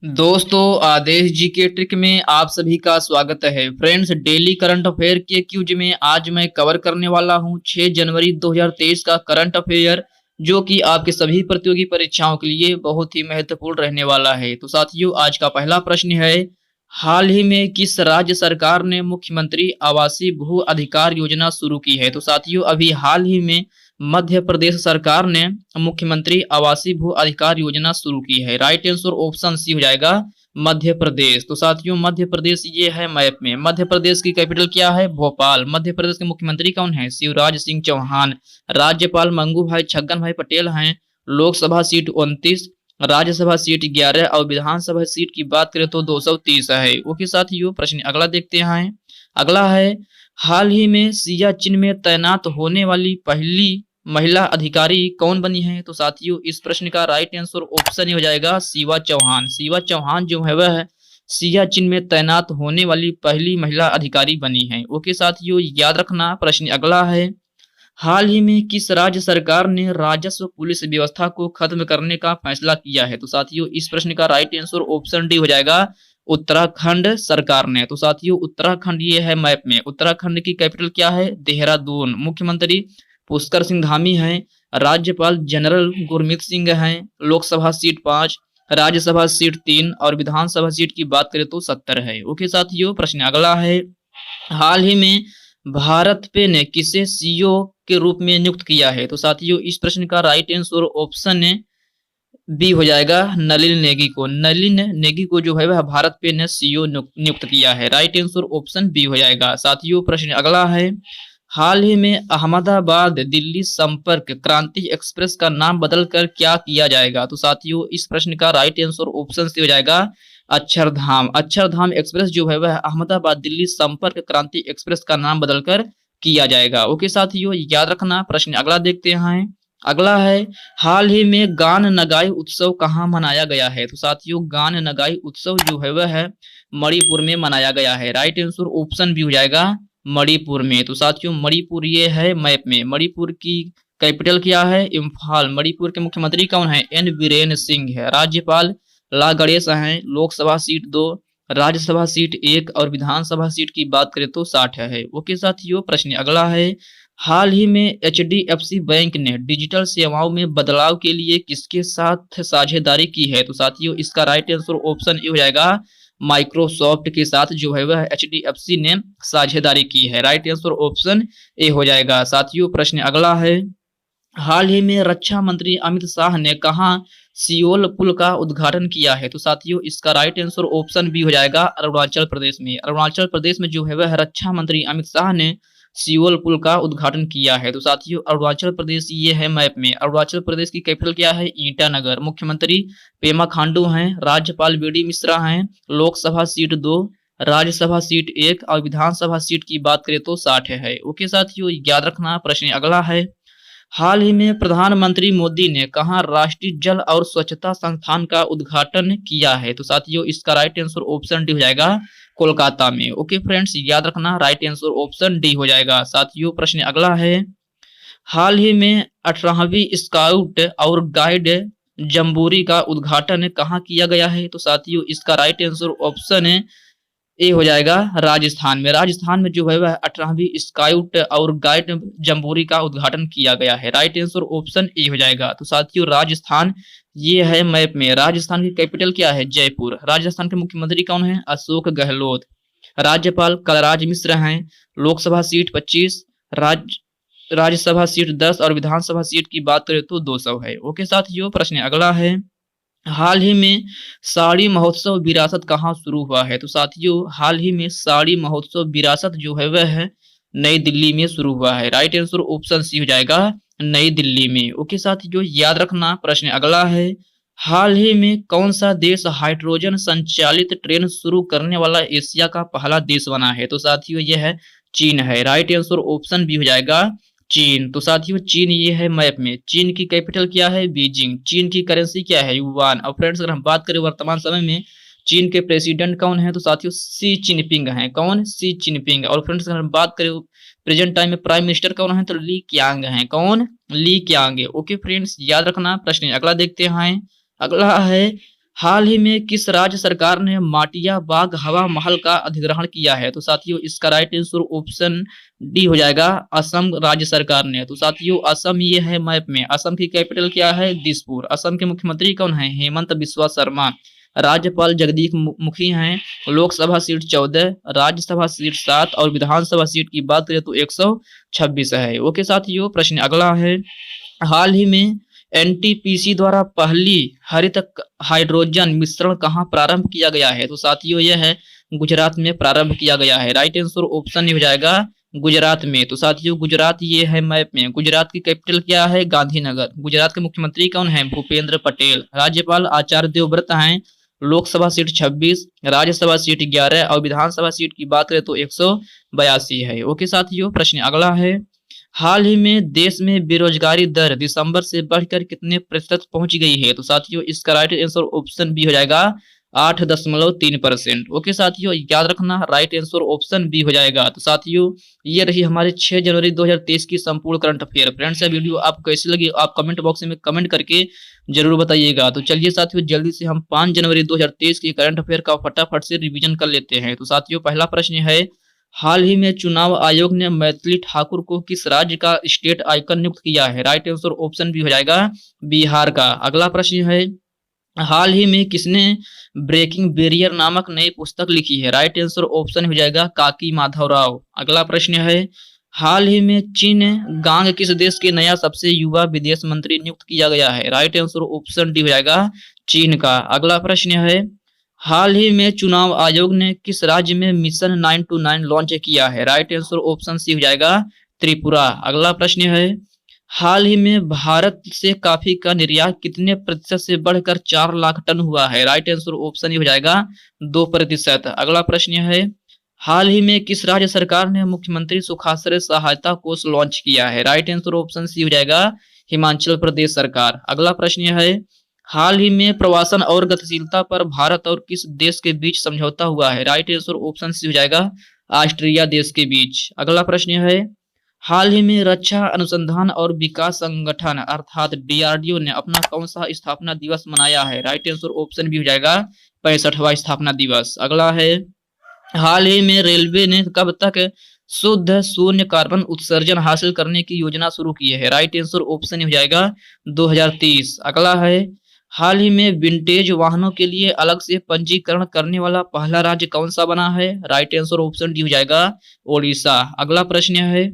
दोस्तों, आदेश जी के ट्रिक में आप सभी का स्वागत है। फ्रेंड्स, डेली करंट अफेयर के क्यूज में आज मैं कवर करने वाला हूं 6 जनवरी 2023 का करंट अफेयर, जो कि आपके सभी प्रतियोगी परीक्षाओं के लिए बहुत ही महत्वपूर्ण रहने वाला है। तो साथियों, आज का पहला प्रश्न है, हाल ही में किस राज्य सरकार ने मुख्यमंत्री आवासीय भू अधिकार योजना शुरू की है? तो साथियों, अभी हाल ही में मध्य प्रदेश सरकार ने मुख्यमंत्री आवासीय भू अधिकार योजना शुरू की है। राइट आंसर ऑप्शन सी हो जाएगा, मध्य प्रदेश। तो साथियों, मध्य प्रदेश ये है मैप में। मध्य प्रदेश की कैपिटल क्या है? भोपाल। मध्य प्रदेश के मुख्यमंत्री कौन है? शिवराज सिंह चौहान। राज्यपाल मंगू भाई छगन भाई पटेल हैं। लोकसभा सीट 29, राज्यसभा सीट 11 और विधानसभा सीट की बात करें तो 230 है। ओके साथियों, प्रश्न अगला देखते हैं। अगला है, हाल ही में सियाचिन में तैनात होने वाली पहली महिला अधिकारी कौन बनी है? तो साथियों, इस प्रश्न का राइट आंसर ऑप्शन ही हो जाएगा शिवा चौहान। शिवा चौहान जो है वह सियाचिन में तैनात होने वाली पहली महिला अधिकारी बनी है। ओके साथियों, याद रखना। प्रश्न अगला है, हाल ही में किस राज्य सरकार ने राजस्व पुलिस व्यवस्था को खत्म करने का फैसला किया है? तो साथियों, इस प्रश्न का राइट आंसर ऑप्शन डी हो जाएगा, उत्तराखंड सरकार ने। तो साथियों, उत्तराखंड ये है मैप में। उत्तराखंड की कैपिटल क्या है? देहरादून। मुख्यमंत्री पुष्कर सिंह धामी हैं। राज्यपाल जनरल गुरमीत सिंह हैं। लोकसभा सीट 5, राज्यसभा सीट 3 और विधानसभा सीट की बात करें तो 70 है। ओके साथियों, प्रश्न अगला है, हाल ही में भारत पे ने किसे सीईओ के रूप में नियुक्त किया है? तो साथियों, इस प्रश्न का राइट आंसर ऑप्शन बी हो जाएगा, नलिन नेगी को। नलिन नेगी को जो है वह भारत पे ने सीईओ नियुक्त किया है। राइट आंसर ऑप्शन बी हो जाएगा। साथियों, प्रश्न अगला है, हाल ही में अहमदाबाद दिल्ली संपर्क क्रांति एक्सप्रेस का नाम बदलकर क्या किया जाएगा? तो साथियों, इस प्रश्न का राइट आंसर ऑप्शन सी हो जाएगा, अक्षरधाम। अक्षरधाम एक्सप्रेस जो है वह अहमदाबाद दिल्ली संपर्क क्रांति एक्सप्रेस का नाम बदलकर किया जाएगा। ओके साथियों, याद रखना। प्रश्न अगला देखते हैं। अगला है, हाल ही में गान नगाई उत्सव कहाँ मनाया गया है? तो साथियों, गान नगाई उत्सव जो है वह है मणिपुर में मनाया गया है। राइट आंसर ऑप्शन भी हो जाएगा, मणिपुर में। तो साथियों, मणिपुर ये है मैप में। मणिपुर की कैपिटल क्या है? इम्फाल। मणिपुर के मुख्यमंत्री कौन है? एन बीरेन सिंह है। राज्यपाल ला गणेश हैं। लोकसभा सीट 2, राज्यसभा सीट 1 और विधानसभा सीट की बात करें तो 60 है। ओके साथियों, प्रश्न अगला है, हाल ही में एचडीएफसी बैंक ने डिजिटल सेवाओं में बदलाव के लिए किसके साथ साझेदारी की है? तो साथियों, इसका राइट आंसर ऑप्शन ए हो जाएगा, माइक्रोसॉफ्ट के साथ जो है वह एचडीएफसी ने साझेदारी की है। राइट आंसर ऑप्शन ए हो जाएगा। साथियों, प्रश्न अगला है, हाल ही में रक्षा मंत्री अमित शाह ने कहा सियोल पुल का उद्घाटन किया है? तो साथियों, इसका राइट आंसर ऑप्शन बी हो जाएगा, अरुणाचल प्रदेश में। अरुणाचल प्रदेश में जो है वह रक्षा मंत्री अमित शाह ने सियोल पुल का उद्घाटन किया है। तो साथियों, अरुणाचल प्रदेश ये है मैप में। अरुणाचल प्रदेश की कैपिटल क्या है? ईटानगर। मुख्यमंत्री पेमा खांडू हैं। राज्यपाल बी डी मिश्रा हैं। लोकसभा सीट 2, राज्यसभा सीट 1 और विधानसभा सीट की बात करें तो 60 है। ओके साथियों, याद रखना। प्रश्न अगला है, हाल ही में प्रधानमंत्री मोदी ने कहा राष्ट्रीय जल और स्वच्छता संस्थान का उद्घाटन किया है? तो साथियों, इसका राइट आंसर ऑप्शन डी हो जाएगा, कोलकाता में। ओके फ्रेंड्स, याद रखना, राइट आंसर ऑप्शन डी हो जाएगा। साथियों, प्रश्न अगला है, हाल ही में 18वीं स्काउट और गाइड जम्बूरी का उद्घाटन कहाँ किया गया है? तो साथियों, इसका राइट आंसर ऑप्शन ए हो जाएगा, राजस्थान में। राजस्थान में जो है वह 18वीं स्काउट और गाइड जम्बूरी का उद्घाटन किया गया है। राइट आंसर ऑप्शन ए हो जाएगा। तो साथियों, राजस्थान ये है मैप में। राजस्थान की कैपिटल क्या है? जयपुर। राजस्थान के मुख्यमंत्री कौन है? अशोक गहलोत। राज्यपाल कलराज मिश्र हैं। लोकसभा सीट 25, राज्यसभा सीट 10 और विधानसभा सीट की बात करें तो 200 है। ओके साथियों, प्रश्न अगला है, हाल ही में साड़ी महोत्सव विरासत कहाँ शुरू हुआ है? तो साथियों, हाल ही में साड़ी महोत्सव विरासत जो है वह है नई दिल्ली में शुरू हुआ है। राइट आंसर ऑप्शन सी हो जाएगा, नई दिल्ली में। ओके साथियों, याद रखना। प्रश्न अगला है, हाल ही में कौन सा देश हाइड्रोजन संचालित ट्रेन शुरू करने वाला एशिया का पहला देश बना है? तो साथियों, यह है चीन है। राइट आंसर ऑप्शन भी हो जाएगा, चीन। तो साथियों, चीन ये है मैप में। चीन की कैपिटल क्या है? बीजिंग। चीन की करेंसी क्या है? युआन। और फ्रेंड्स, अगर हम बात करें वर्तमान समय में चीन के प्रेसिडेंट कौन है? तो साथियों, सी चिनपिंग हैं। कौन? सी चिनपिंग। और फ्रेंड्स, अगर हम बात करें प्रेजेंट टाइम में प्राइम मिनिस्टर कौन है? तो ली क्यांग हैं। कौन? ली क्यांग। ओके फ्रेंड्स, याद रखना। प्रश्न अगला देखते हैं। अगला है, हाल ही में किस राज्य सरकार ने माटिया बाग हवा महल का अधिग्रहण किया है? तो साथियों इसका राइट आंसर ऑप्शन डी हो जाएगा, असम राज्य सरकार ने। तो साथियों असम ये है मैप में, असम की कैपिटल क्या है? दिसपुर। असम के मुख्यमंत्री कौन है? हेमंत बिस्वा शर्मा। राज्यपाल जगदीप मुखी हैं। लोकसभा सीट 14, राज्यसभा सीट 7 और विधानसभा सीट की बात करें तो 126 है। ओके साथियों, प्रश्न अगला है। हाल ही में एनटीपीसी द्वारा पहली हरित हाइड्रोजन मिश्रण कहाँ प्रारंभ किया गया है? तो साथियों यह है गुजरात में प्रारंभ किया गया है। राइट आंसर ऑप्शन हो जाएगा गुजरात में। तो साथियों गुजरात ये है मैप में। गुजरात की कैपिटल क्या है? गांधीनगर। गुजरात के मुख्यमंत्री कौन है? भूपेंद्र पटेल। राज्यपाल आचार्य देवव्रत हैं। लोकसभा सीट 26, राज्यसभा सीट 11 और विधानसभा सीट की बात करें तो 182 है। ओके साथियों, प्रश्न अगला है। हाल ही में देश में बेरोजगारी दर दिसंबर से बढ़कर कितने प्रतिशत पहुंच गई है? तो साथियों इसका राइट आंसर ऑप्शन बी हो जाएगा 8.3%। ओके साथियों याद रखना, राइट आंसर ऑप्शन बी हो जाएगा। तो साथियों ये रही हमारे 6 जनवरी 2023 की संपूर्ण करंट अफेयर। फ्रेंड्स ये वीडियो आपको कैसी लगी आप कमेंट बॉक्स में कमेंट करके जरूर बताइएगा। तो चलिए साथियों जल्दी से हम 5 जनवरी 2023 की करंट अफेयर का फटाफट से रिवीजन कर लेते हैं। तो साथियों पहला प्रश्न है, हाल ही में चुनाव आयोग ने मैथिली ठाकुर को किस राज्य का स्टेट आइकन नियुक्त किया है? राइट आंसर ऑप्शन बी हो जाएगा बिहार का। अगला प्रश्न है, हाल ही में किसने ब्रेकिंग बैरियर नामक नई पुस्तक लिखी है? राइट आंसर ऑप्शन हो जाएगा काकी माधवराव। अगला प्रश्न है, हाल ही में चीन गांग किस देश के नया सबसे युवा विदेश मंत्री नियुक्त किया गया है? राइट आंसर ऑप्शन डी हो जाएगा चीन का। अगला प्रश्न है, हाल ही में चुनाव आयोग ने किस राज्य में मिशन 929 लॉन्च किया है? राइट आंसर ऑप्शन सी हो जाएगा त्रिपुरा। अगला प्रश्न है, हाल ही में भारत से कॉफी का निर्यात कितने प्रतिशत से बढ़कर 4 लाख टन हुआ है? राइट आंसर ऑप्शन ही हो जाएगा 2%। अगला प्रश्न है, हाल ही में किस राज्य सरकार ने मुख्यमंत्री सुखाश्रय सहायता कोष लॉन्च किया है? राइट आंसर ऑप्शन सी हो जाएगा हिमाचल प्रदेश सरकार। अगला प्रश्न है, हाल ही में प्रवासन और गतिशीलता पर भारत और किस देश के बीच समझौता हुआ है? राइट आंसर ऑप्शन सी हो जाएगा ऑस्ट्रेलिया देश के बीच। अगला प्रश्न है, हाल ही में रक्षा अनुसंधान और विकास संगठन अर्थात डीआरडीओ ने अपना कौन सा स्थापना दिवस मनाया है? राइट आंसर ऑप्शन भी हो जाएगा 65वां स्थापना दिवस। अगला है, हाल ही में रेलवे ने कब तक शुद्ध शून्य कार्बन उत्सर्जन हासिल करने की योजना शुरू की है? राइट आंसर ऑप्शन हो जाएगा 2030। अगला है, हाल ही में विंटेज वाहनों के लिए अलग से पंजीकरण करने वाला पहला राज्य कौन सा बना है? राइट आंसर ऑप्शन डी हो जाएगा ओडिशा। अगला प्रश्न है,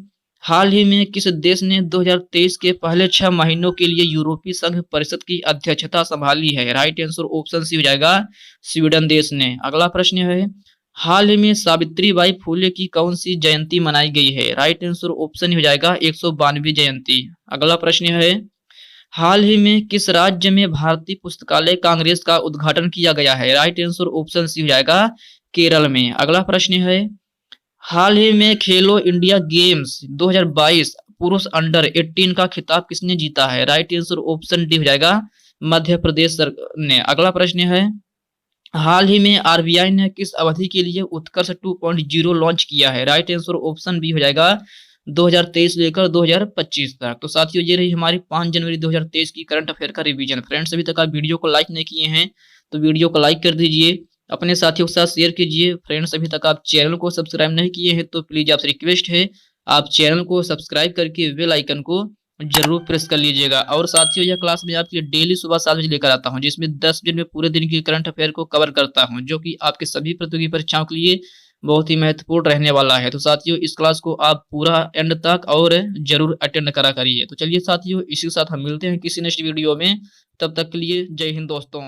हाल ही में किस देश ने 2023 के पहले 6 महीनों के लिए यूरोपीय संघ परिषद की अध्यक्षता संभाली है? राइट आंसर ऑप्शन सी हो जाएगा स्वीडन देश ने। अगला प्रश्न है, हाल ही में सावित्रीबाई फुले की कौन सी जयंती मनाई गई है? राइट आंसर ऑप्शन हो जाएगा 192वीं जयंती। अगला प्रश्न है, हाल ही में किस राज्य में भारतीय पुस्तकालय कांग्रेस का उद्घाटन किया गया है? राइट आंसर ऑप्शन सी हो जाएगा केरल में। अगला प्रश्न है, हाल ही में खेलो इंडिया गेम्स 2022 पुरुष अंडर 18 का खिताब किसने जीता है? राइट आंसर ऑप्शन डी हो जाएगा मध्य प्रदेश ने। अगला प्रश्न है, हाल ही में आरबीआई ने किस अवधि के लिए उत्कर्ष 2.0 लॉन्च किया है? राइट आंसर ऑप्शन बी हो जाएगा 2023 लेकर 2025 तक। तो साथियों ये रही हमारी 5 जनवरी 2023 की करंट अफेयर का रिवीजन। फ्रेंड्स अभी तक आप वीडियो को लाइक नहीं किए हैं तो वीडियो को लाइक कर दीजिए, अपने साथियों के साथ शेयर कीजिए। फ्रेंड्स अभी तक आप चैनल को सब्सक्राइब नहीं किए हैं तो प्लीज आपसे रिक्वेस्ट है आप चैनल को सब्सक्राइब करके बेल आइकन को जरूर प्रेस कर लीजिएगा। और साथियों यह क्लास में आपके लिए डेली सुबह 7 बजे लेकर आता हूं, जिसमें 10 मिनट में पूरे दिन की करंट अफेयर को कवर करता हूं, जो कि आपके सभी प्रतियोगी परीक्षाओं के लिए बहुत ही महत्वपूर्ण रहने वाला है। तो साथियों इस क्लास को आप पूरा एंड तक और जरूर अटेंड करा करिए। तो चलिए साथियों इसी के साथ हम मिलते हैं किसी नेक्स्ट वीडियो में, तब तक के लिए जय हिंद दोस्तों।